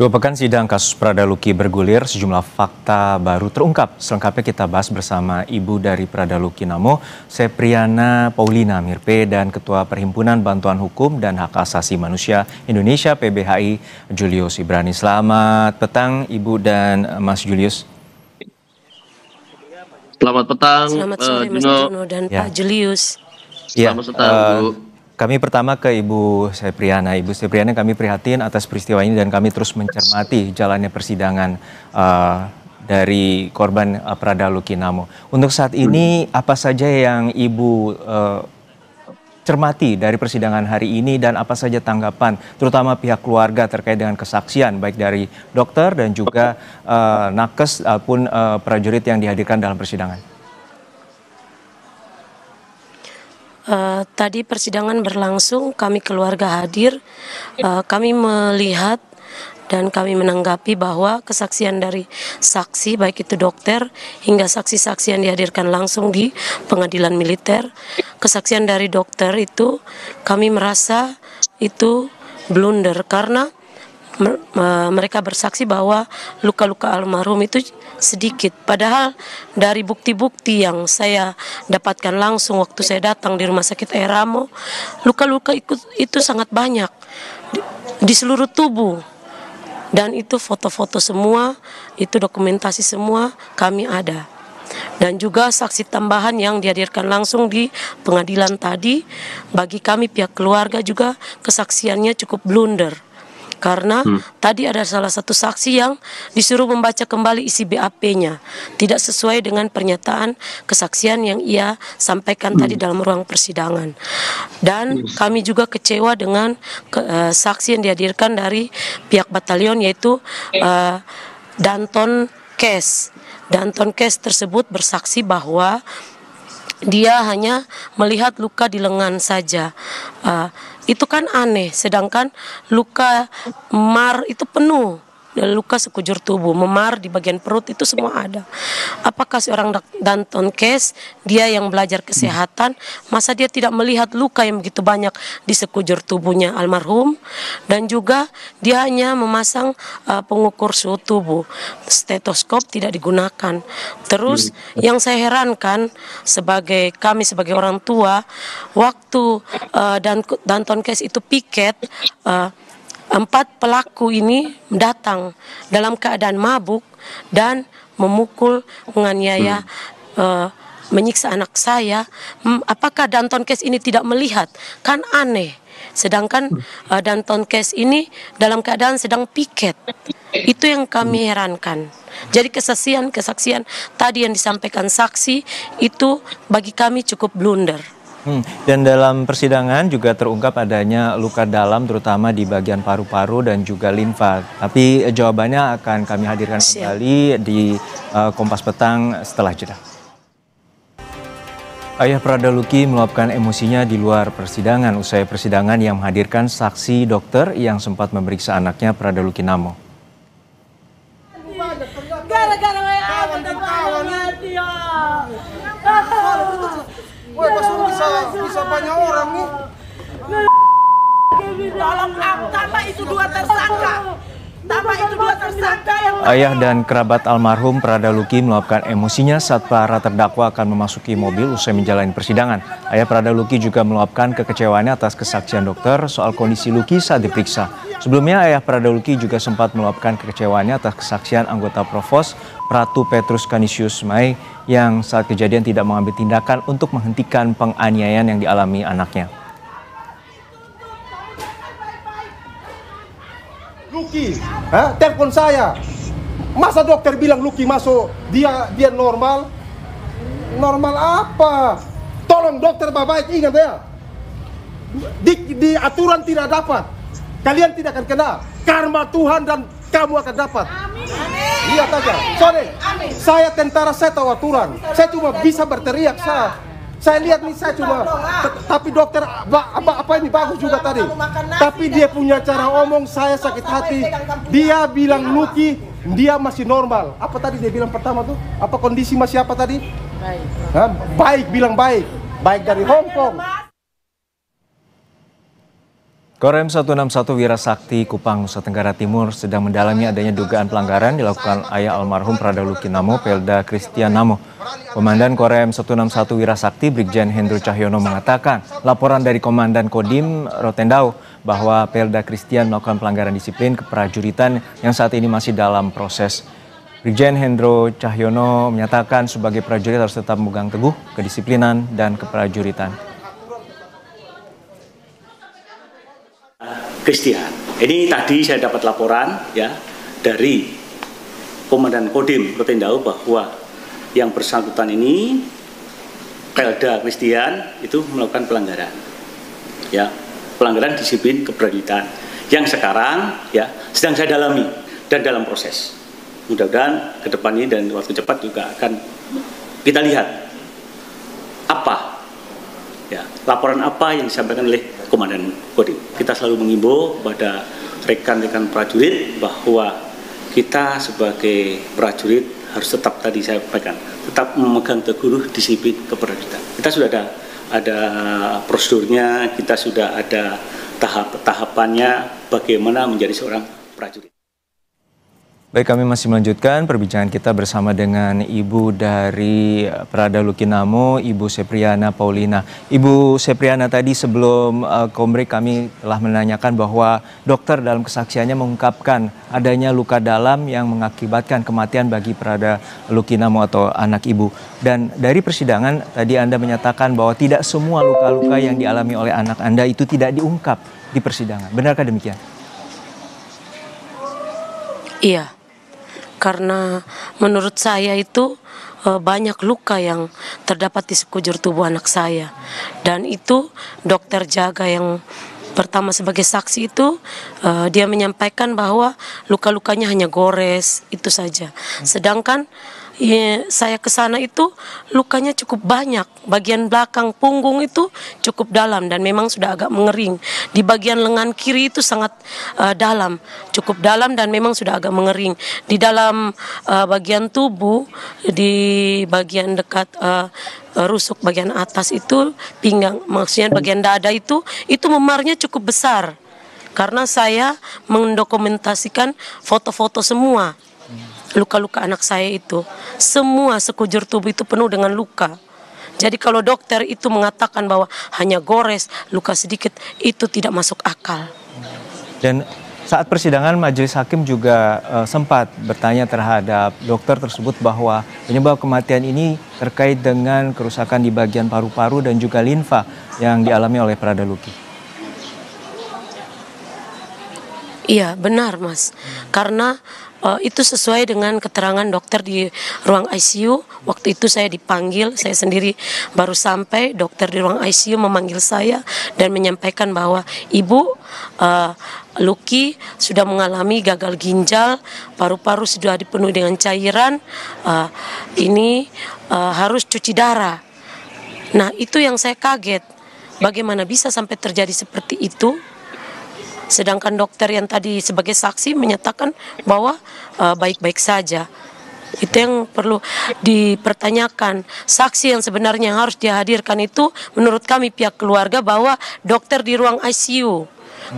Dua pekan sidang kasus Prada Luki bergulir, sejumlah fakta baru terungkap. Selengkapnya kita bahas bersama Ibu dari Prada Luki Namo, Sepriana Paulina Mirpe, dan Ketua Perhimpunan Bantuan Hukum dan Hak Asasi Manusia Indonesia PBHI, Julius Ibrani. Selamat petang Ibu dan Mas Julius. Selamat petang. Selamat sore Mas Juno dan Pak Julius. Selamat petang Bu. Kami pertama ke Ibu Sepriana. Ibu Sepriana, kami prihatin atas peristiwa ini dan kami terus mencermati jalannya persidangan dari korban Prada Luki Namo. Untuk saat ini, apa saja yang Ibu cermati dari persidangan hari ini dan apa saja tanggapan, terutama pihak keluarga terkait dengan kesaksian, baik dari dokter dan juga nakes maupun prajurit yang dihadirkan dalam persidangan? Tadi persidangan berlangsung, kami keluarga hadir, kami melihat dan kami menanggapi bahwa kesaksian dari saksi, baik itu dokter hingga saksi-saksi yang dihadirkan langsung di pengadilan militer, kesaksian dari dokter itu kami merasa itu blunder karena mereka bersaksi bahwa luka-luka almarhum itu sedikit. Padahal dari bukti-bukti yang saya dapatkan langsung waktu saya datang di Rumah Sakit Air Ramo, luka-luka itu sangat banyak di seluruh tubuh. Dan itu foto-foto semua, itu dokumentasi semua kami ada. Dan juga saksi tambahan yang dihadirkan langsung di pengadilan tadi, bagi kami pihak keluarga juga kesaksiannya cukup blunder. Karena tadi ada salah satu saksi yang disuruh membaca kembali isi BAP-nya. Tidak sesuai dengan pernyataan kesaksian yang ia sampaikan tadi dalam ruang persidangan. Dan kami juga kecewa dengan saksi yang dihadirkan dari pihak batalion, yaitu Danton Kes. Danton Kes tersebut bersaksi bahwa dia hanya melihat luka di lengan saja. Itu kan aneh, sedangkan luka memar itu penuh. Luka sekujur tubuh, memar di bagian perut itu semua ada. Apakah seorang Danton Kes, dia yang belajar kesehatan, masa dia tidak melihat luka yang begitu banyak di sekujur tubuhnya almarhum? Dan juga dia hanya memasang pengukur suhu tubuh, stetoskop tidak digunakan. Terus yang saya herankan kami sebagai orang tua, waktu Danton Kes itu piket, 4 pelaku ini datang dalam keadaan mabuk dan memukul, menganiaya, menyiksa anak saya. Apakah Danton Kes ini tidak melihat? Kan aneh. Sedangkan Danton Kes ini dalam keadaan sedang piket. Itu yang kami herankan. Jadi kesaksian tadi yang disampaikan saksi itu bagi kami cukup blunder. Dan dalam persidangan juga terungkap adanya luka dalam terutama di bagian paru-paru dan juga limfa. Tapi jawabannya akan kami hadirkan kembali di Kompas Petang setelah jeda. Ayah Prada Luki meluapkan emosinya di luar persidangan usai persidangan yang menghadirkan saksi dokter yang sempat memeriksa anaknya Prada Luki Namo. Bisa banyak orang nih. Tolong tambah itu 2 tersangka. Ayah dan kerabat almarhum Prada Luki meluapkan emosinya saat para terdakwa akan memasuki mobil usai menjalani persidangan. Ayah Prada Luki juga meluapkan kekecewaannya atas kesaksian dokter soal kondisi Luki saat diperiksa. Sebelumnya ayah Prada Luki juga sempat meluapkan kekecewaannya atas kesaksian anggota Provos Pratu Petrus Canisius Mai yang saat kejadian tidak mengambil tindakan untuk menghentikan penganiayaan yang dialami anaknya. Luki, telepon saya. Masa dokter bilang Luki masuk, dia normal? Normal apa? Tolong dokter baik ingat ya. Di aturan tidak dapat. Kalian tidak akan kena karma Tuhan dan kamu akan dapat. Amin. Lihat aja. Sorry. Saya tentara, saya tahu aturan. Saya cuma bisa berteriak. Saya lihat nih, saya cuma, tapi dokter apa ini bagus juga tadi. Tapi dia punya cara omong, saya sakit hati. Dia bilang Luki, dia masih normal. Apa tadi dia bilang pertama tuh? Apa kondisi masih apa tadi? Baik. Baik, bilang baik. Baik dari Hong Kong. Korem 161 Wirasakti Kupang, Nusa Tenggara Timur sedang mendalami adanya dugaan pelanggaran dilakukan ayah almarhum Prada Luki Namo, Pelda Christian Namo. Komandan Korem 161 Wirasakti, Brigjen Hendro Cahyono mengatakan laporan dari Komandan Kodim Rotendao bahwa Pelda Christian melakukan pelanggaran disiplin keprajuritan yang saat ini masih dalam proses. Brigjen Hendro Cahyono menyatakan sebagai prajurit harus tetap memegang teguh kedisiplinan dan keprajuritan. Christian, ini tadi saya dapat laporan ya dari Komandan Kodim Rotendao bahwa yang bersangkutan ini Pelda Christian itu melakukan pelanggaran, ya pelanggaran disiplin keprajuritan yang sekarang ya sedang saya dalami dan dalam proses. Mudah-mudahan ke depan ini dan waktu cepat juga akan kita lihat apa ya laporan apa yang disampaikan oleh Komandan Kodim. Kita selalu mengimbau kepada rekan-rekan prajurit bahwa kita sebagai prajurit harus tetap tadi saya sampaikan, tetap memegang teguh disiplin keprajuritan. Kita sudah ada prosedurnya, kita sudah ada tahapannya bagaimana menjadi seorang prajurit. Baik, kami masih melanjutkan perbincangan kita bersama dengan Ibu dari Prada Luki Namo, Ibu Sepriana Paulina. Ibu Sepriana, tadi sebelum kombrek kami telah menanyakan bahwa dokter dalam kesaksiannya mengungkapkan adanya luka dalam yang mengakibatkan kematian bagi Prada Luki Namo atau anak Ibu. Dan dari persidangan tadi Anda menyatakan bahwa tidak semua luka-luka yang dialami oleh anak Anda itu tidak diungkap di persidangan. Benarkah demikian? Iya, karena menurut saya itu banyak luka yang terdapat di sekujur tubuh anak saya. Dan itu dokter jaga yang pertama sebagai saksi itu dia menyampaikan bahwa luka-lukanya hanya gores, itu saja. Sedangkan saya ke sana itu lukanya cukup banyak. Bagian belakang punggung itu cukup dalam dan memang sudah agak mengering. Di bagian lengan kiri itu sangat dalam, cukup dalam dan memang sudah agak mengering. Di dalam bagian tubuh, di bagian dekat rusuk bagian atas itu pinggang, maksudnya bagian dada itu memarnya cukup besar. Karena saya mendokumentasikan foto-foto semua. Luka-luka anak saya itu, semua sekujur tubuh itu penuh dengan luka. Jadi kalau dokter itu mengatakan bahwa hanya gores, luka sedikit, itu tidak masuk akal. Dan saat persidangan majelis hakim juga sempat bertanya terhadap dokter tersebut bahwa penyebab kematian ini terkait dengan kerusakan di bagian paru-paru dan juga limfa yang dialami oleh Prada Luki. Iya benar Mas, karena itu sesuai dengan keterangan dokter di ruang ICU. Waktu itu saya dipanggil, saya sendiri baru sampai, dokter di ruang ICU memanggil saya dan menyampaikan bahwa Ibu Luki sudah mengalami gagal ginjal, paru-paru sudah dipenuhi dengan cairan, ini harus cuci darah. Nah itu yang saya kaget, bagaimana bisa sampai terjadi seperti itu? Sedangkan dokter yang tadi sebagai saksi menyatakan bahwa baik-baik saja. Itu yang perlu dipertanyakan. Saksi yang sebenarnya harus dihadirkan itu menurut kami pihak keluarga bahwa dokter di ruang ICU.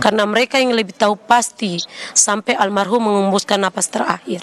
Karena mereka yang lebih tahu pasti sampai almarhum mengembuskan napas terakhir.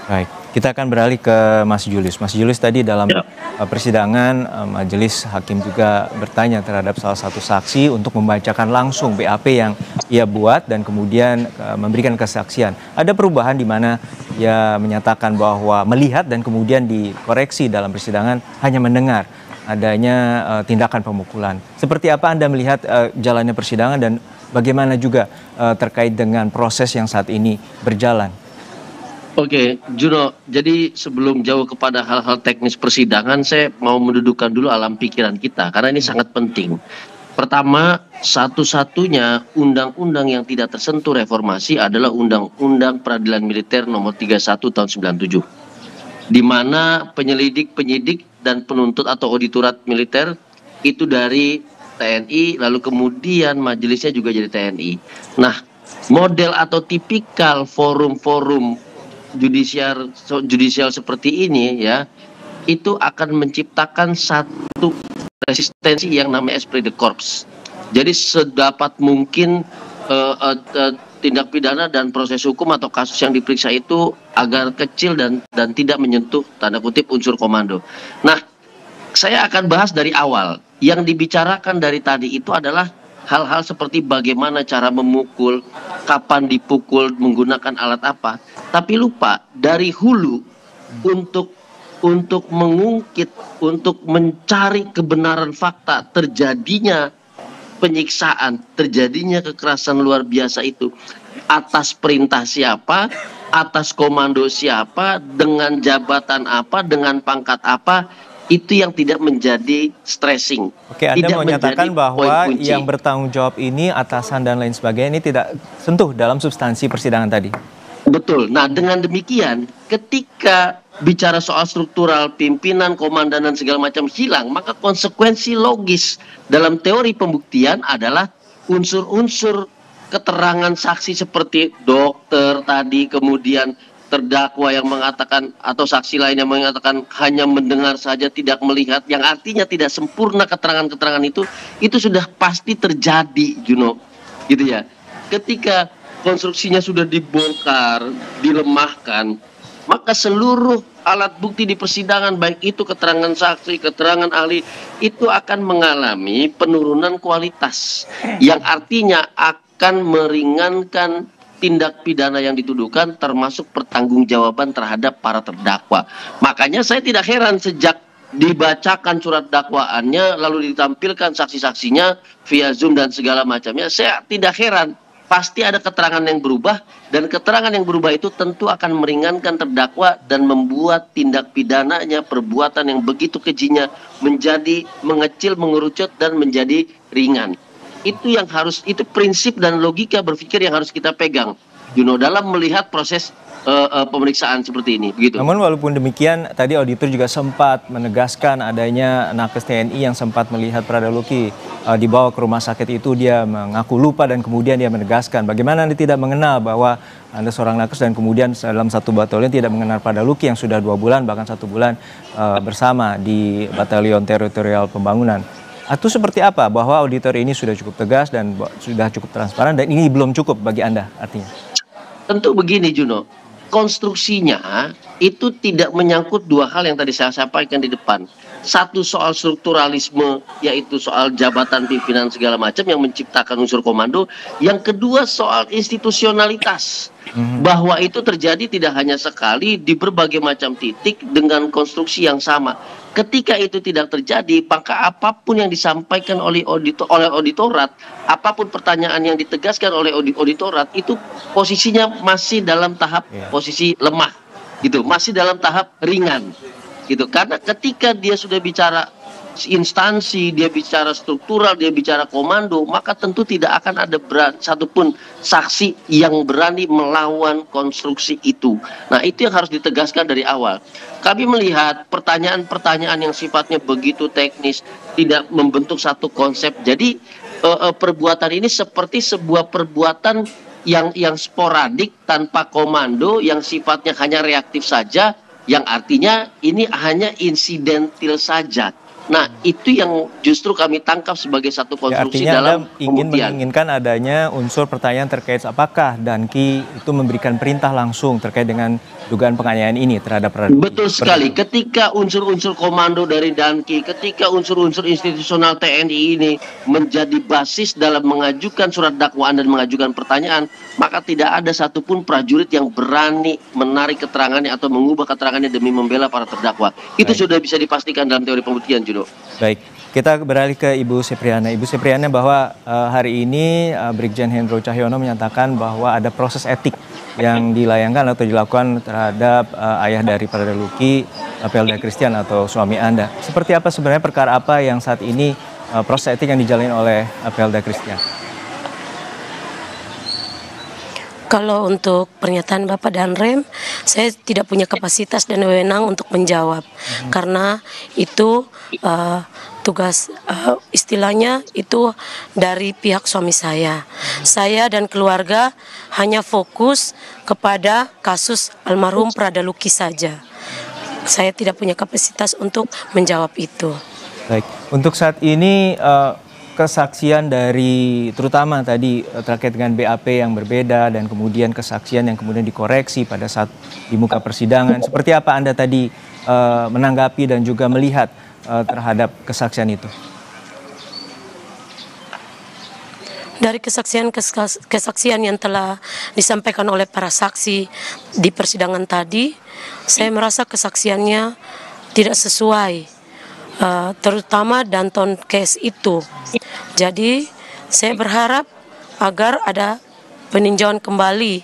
Baik, kita akan beralih ke Mas Julius. Mas Julius tadi dalam persidangan majelis hakim juga bertanya terhadap salah satu saksi untuk membacakan langsung BAP yang ia buat dan kemudian memberikan kesaksian. Ada perubahan di mana ia menyatakan bahwa melihat dan kemudian dikoreksi dalam persidangan hanya mendengar adanya tindakan pemukulan. Seperti apa Anda melihat jalannya persidangan dan bagaimana juga terkait dengan proses yang saat ini berjalan? Oke, Juno, jadi sebelum jauh kepada hal-hal teknis persidangan, saya mau mendudukkan dulu alam pikiran kita, karena ini sangat penting. Pertama, satu-satunya undang-undang yang tidak tersentuh reformasi adalah Undang-Undang Peradilan Militer nomor 31 tahun 97. Di mana penyelidik, penyidik, dan penuntut atau auditorat militer itu dari TNI, lalu kemudian majelisnya juga jadi TNI. Nah, model atau tipikal forum-forum judicial seperti ini ya, itu akan menciptakan satu resistensi yang namanya esprit de corps. Jadi sedapat mungkin tindak pidana dan proses hukum atau kasus yang diperiksa itu agar kecil dan tidak menyentuh tanda kutip unsur komando. Nah, saya akan bahas dari awal. Yang dibicarakan dari tadi itu adalah hal-hal seperti bagaimana cara memukul, kapan dipukul, menggunakan alat apa. Tapi lupa dari hulu untuk mengungkit, untuk mencari kebenaran fakta terjadinya penyiksaan, terjadinya kekerasan luar biasa itu atas perintah siapa, atas komando siapa, dengan jabatan apa, dengan pangkat apa, itu yang tidak menjadi stressing. Oke, Anda tidak menyatakan menjadi bahwa poin kunci. yang bertanggung jawab ini, atasan dan lain sebagainya, ini tidak sentuh dalam substansi persidangan tadi. Betul. Nah, dengan demikian, ketika bicara soal struktural, pimpinan, komandan, dan segala macam hilang, maka konsekuensi logis dalam teori pembuktian adalah unsur-unsur keterangan saksi seperti dokter tadi, kemudian terdakwa yang mengatakan atau saksi lain yang mengatakan hanya mendengar saja tidak melihat, yang artinya tidak sempurna keterangan-keterangan itu sudah pasti terjadi, Juno, gitu ya. Ketika konstruksinya sudah dibongkar, dilemahkan, maka seluruh alat bukti di persidangan, baik itu keterangan saksi, keterangan ahli, itu akan mengalami penurunan kualitas, yang artinya akan meringankan tindak pidana yang dituduhkan, termasuk pertanggungjawaban terhadap para terdakwa. Makanya saya tidak heran sejak dibacakan surat dakwaannya, lalu ditampilkan saksi-saksinya via Zoom dan segala macamnya, saya tidak heran. Pasti ada keterangan yang berubah, dan keterangan yang berubah itu tentu akan meringankan terdakwa dan membuat tindak pidananya, perbuatan yang begitu kejinya, menjadi mengecil, mengerucut, dan menjadi ringan. Itu yang harus, itu prinsip dan logika berpikir yang harus kita pegang, Juno, dalam melihat proses pemeriksaan seperti ini, begitu. Namun walaupun demikian, tadi auditor juga sempat menegaskan adanya nakes TNI yang sempat melihat Prada Luki dibawa ke rumah sakit itu. Dia mengaku lupa dan kemudian dia menegaskan bagaimana Anda tidak mengenal bahwa Anda seorang nakes dan kemudian dalam satu batalion tidak mengenal Prada Luki yang sudah 2 bulan bahkan 1 bulan bersama di Batalion Teritorial Pembangunan. Atau seperti apa bahwa auditor ini sudah cukup tegas dan sudah cukup transparan dan ini belum cukup bagi Anda artinya? Tentu begini, Juno, konstruksinya itu tidak menyangkut 2 hal yang tadi saya sampaikan di depan. Satu soal strukturalisme, yaitu soal jabatan pimpinan segala macam yang menciptakan unsur komando. Yang kedua soal institusionalitas, bahwa itu terjadi tidak hanya sekali di berbagai macam titik dengan konstruksi yang sama. Ketika itu tidak terjadi, maka apapun yang disampaikan oleh auditorat, apapun pertanyaan yang ditegaskan oleh auditorat, itu posisinya masih dalam tahap posisi lemah, gitu, masih dalam tahap ringan, gitu. Karena ketika dia sudah bicara instansi, dia bicara struktural, dia bicara komando, maka tentu tidak akan ada satupun saksi yang berani melawan konstruksi itu. Nah, itu yang harus ditegaskan dari awal. Kami melihat pertanyaan-pertanyaan yang sifatnya begitu teknis, tidak membentuk satu konsep. Jadi perbuatan ini seperti sebuah perbuatan yang sporadik, tanpa komando, yang sifatnya hanya reaktif saja, yang artinya ini hanya insidentil saja. Nah, itu yang justru kami tangkap sebagai satu konstruksi dalam pembuktian. Menginginkan adanya unsur pertanyaan terkait apakah Danki itu memberikan perintah langsung terkait dengan dugaan penganiayaan ini terhadap Prada. Betul sekali. Ketika unsur-unsur komando dari Danki, ketika unsur-unsur institusional TNI ini menjadi basis dalam mengajukan surat dakwaan dan mengajukan pertanyaan, maka tidak ada satupun prajurit yang berani menarik keterangannya atau mengubah keterangannya demi membela para terdakwa. Itu sudah bisa dipastikan dalam teori pembuktian, Juno. Baik, kita beralih ke Ibu Sepriana. Ibu Sepriana, bahwa hari ini Brigjen Hendro Cahyono menyatakan bahwa ada proses etik yang dilayangkan atau dilakukan terhadap ayah dari Prada Luki, Pelda Christian atau suami Anda. Seperti apa sebenarnya perkara apa yang saat ini proses etik yang dijalani oleh Pelda Christian? Kalau untuk pernyataan Bapak dan Rem, saya tidak punya kapasitas dan wewenang untuk menjawab, karena itu tugas istilahnya itu dari pihak suami saya. Saya dan keluarga hanya fokus kepada kasus almarhum Prada Luki saja. Saya tidak punya kapasitas untuk menjawab itu. Baik, untuk saat ini kesaksian dari terutama tadi terkait dengan BAP yang berbeda dan kemudian kesaksian yang kemudian dikoreksi pada saat di muka persidangan, seperti apa Anda tadi menanggapi dan juga melihat terhadap kesaksian itu? Dari kesaksian yang telah disampaikan oleh para saksi di persidangan tadi, saya merasa kesaksiannya tidak sesuai, terutama Danton case itu. Jadi saya berharap agar ada peninjauan kembali.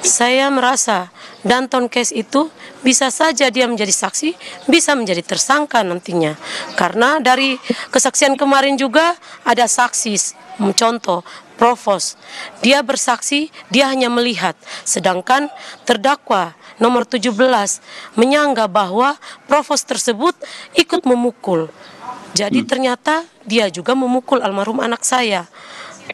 Saya merasa Danton case itu bisa saja dia menjadi saksi, bisa menjadi tersangka nantinya. Karena dari kesaksian kemarin juga ada saksi, contoh Provos, dia bersaksi, dia hanya melihat, sedangkan terdakwa nomor 17 menyanggah bahwa Provos tersebut ikut memukul. Jadi ternyata dia juga memukul almarhum anak saya.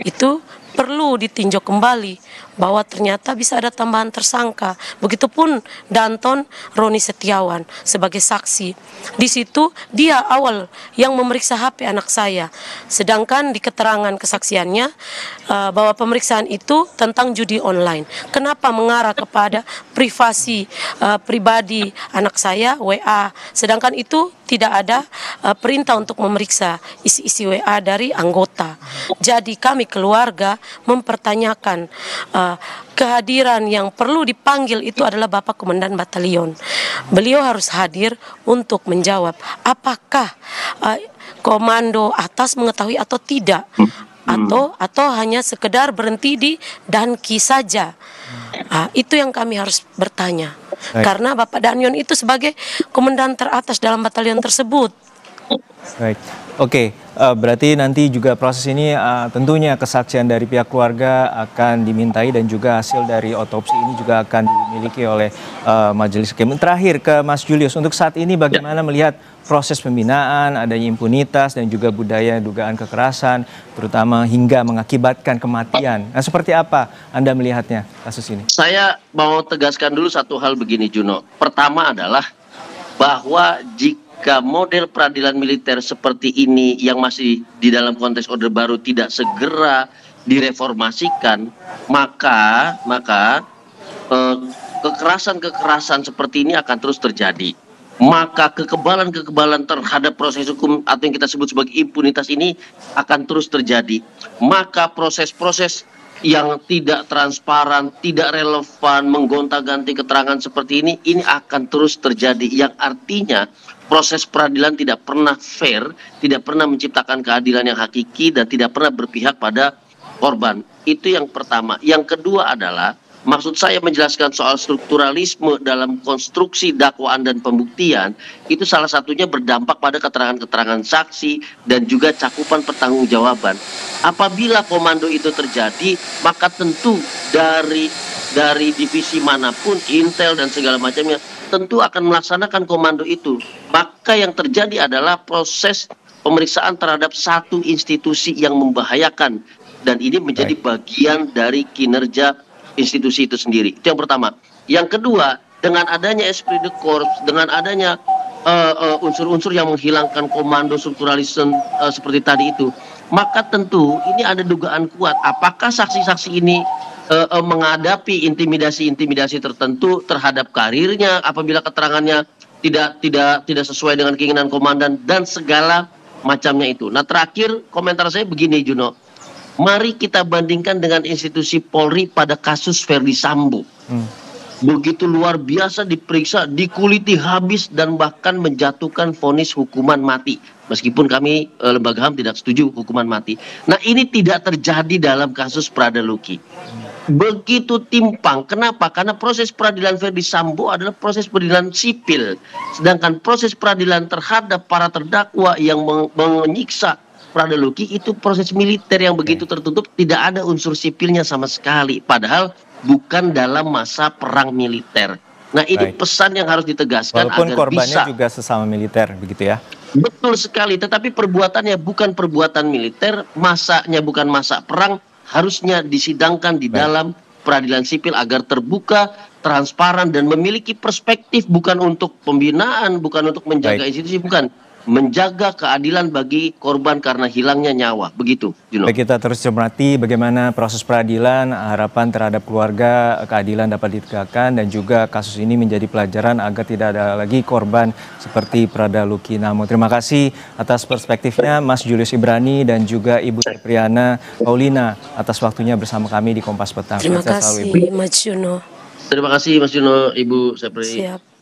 Itu perlu ditinjau kembali bahwa ternyata bisa ada tambahan tersangka. Begitupun Danton Roni Setiawan sebagai saksi. Di situ dia awal yang memeriksa HP anak saya. Sedangkan di keterangan kesaksiannya bahwa pemeriksaan itu tentang judi online. Kenapa mengarah kepada privasi pribadi anak saya, WA, sedangkan itu tidak ada perintah untuk memeriksa isi-isi WA dari anggota. Jadi kami keluarga mempertanyakan kehadiran yang perlu dipanggil itu adalah Bapak Komandan Batalion. Beliau harus hadir untuk menjawab apakah komando atas mengetahui atau tidak, atau hanya sekedar berhenti di Danki saja. Itu yang kami harus bertanya. Baik. Karena Bapak Danion itu sebagai komandan teratas dalam batalion tersebut. Baik, oke. Berarti nanti juga proses ini tentunya kesaksian dari pihak keluarga akan dimintai dan juga hasil dari otopsi ini juga akan dimiliki oleh Majelis Hakim. Terakhir ke Mas Julius, untuk saat ini bagaimana melihat proses pembinaan, adanya impunitas dan juga budaya dugaan kekerasan, terutama hingga mengakibatkan kematian. Nah, seperti apa Anda melihatnya kasus ini? Saya mau tegaskan dulu satu hal begini, Juno. Pertama adalah bahwa jika model peradilan militer seperti ini yang masih di dalam konteks Orde Baru tidak segera direformasikan, maka kekerasan-kekerasan seperti ini akan terus terjadi. Maka kekebalan-kekebalan terhadap proses hukum atau yang kita sebut sebagai impunitas ini akan terus terjadi. Maka proses-proses yang tidak transparan, tidak relevan, menggonta-ganti keterangan seperti ini akan terus terjadi. Yang artinya proses peradilan tidak pernah fair, tidak pernah menciptakan keadilan yang hakiki dan tidak pernah berpihak pada korban. Itu yang pertama. Yang kedua adalah, maksud saya menjelaskan soal strukturalisme dalam konstruksi dakwaan dan pembuktian, itu salah satunya berdampak pada keterangan-keterangan saksi dan juga cakupan pertanggungjawaban. Apabila komando itu terjadi, maka tentu dari divisi manapun, intel dan segala macamnya, tentu akan melaksanakan komando itu. Maka yang terjadi adalah proses pemeriksaan terhadap satu institusi yang membahayakan, dan ini menjadi bagian dari kinerja institusi itu sendiri. Itu yang pertama. Yang kedua, dengan adanya esprit de corps, dengan adanya unsur-unsur yang menghilangkan komando strukturalisme seperti tadi itu, maka tentu ini ada dugaan kuat apakah saksi-saksi ini menghadapi intimidasi-intimidasi tertentu terhadap karirnya apabila keterangannya tidak sesuai dengan keinginan komandan dan segala macamnya itu. Nah, terakhir komentar saya begini, Juno. Mari kita bandingkan dengan institusi Polri pada kasus Verdi Sambo. Begitu luar biasa diperiksa, dikuliti habis dan bahkan menjatuhkan vonis hukuman mati. Meskipun kami lembaga HAM tidak setuju hukuman mati. Nah, ini tidak terjadi dalam kasus Prada Luki. Begitu timpang. Kenapa? Karena proses peradilan Verdi Sambo adalah proses peradilan sipil. Sedangkan proses peradilan terhadap para terdakwa yang menyiksa Prada Luki itu proses militer yang begitu tertutup, tidak ada unsur sipilnya sama sekali. Padahal bukan dalam masa perang militer. Nah, ini pesan yang harus ditegaskan. Walaupun agar korbannya bisa juga sesama militer, begitu ya? Betul sekali, tetapi perbuatannya bukan perbuatan militer, masanya bukan masa perang, harusnya disidangkan di dalam peradilan sipil agar terbuka, transparan, dan memiliki perspektif bukan untuk pembinaan, bukan untuk menjaga institusi, bukan. menjaga keadilan bagi korban karena hilangnya nyawa. Begitu, Juno. Baik, kita terus cermati bagaimana proses peradilan, harapan terhadap keluarga, keadilan dapat ditegakkan, dan juga kasus ini menjadi pelajaran agar tidak ada lagi korban seperti Prada Luki Namo. Terima kasih atas perspektifnya Mas Julius Ibrani dan juga Ibu Sepriana Paulina atas waktunya bersama kami di Kompas Petang. Terima kasih Mas Juno. Terima kasih Mas Juno, Ibu Sepri. Siap.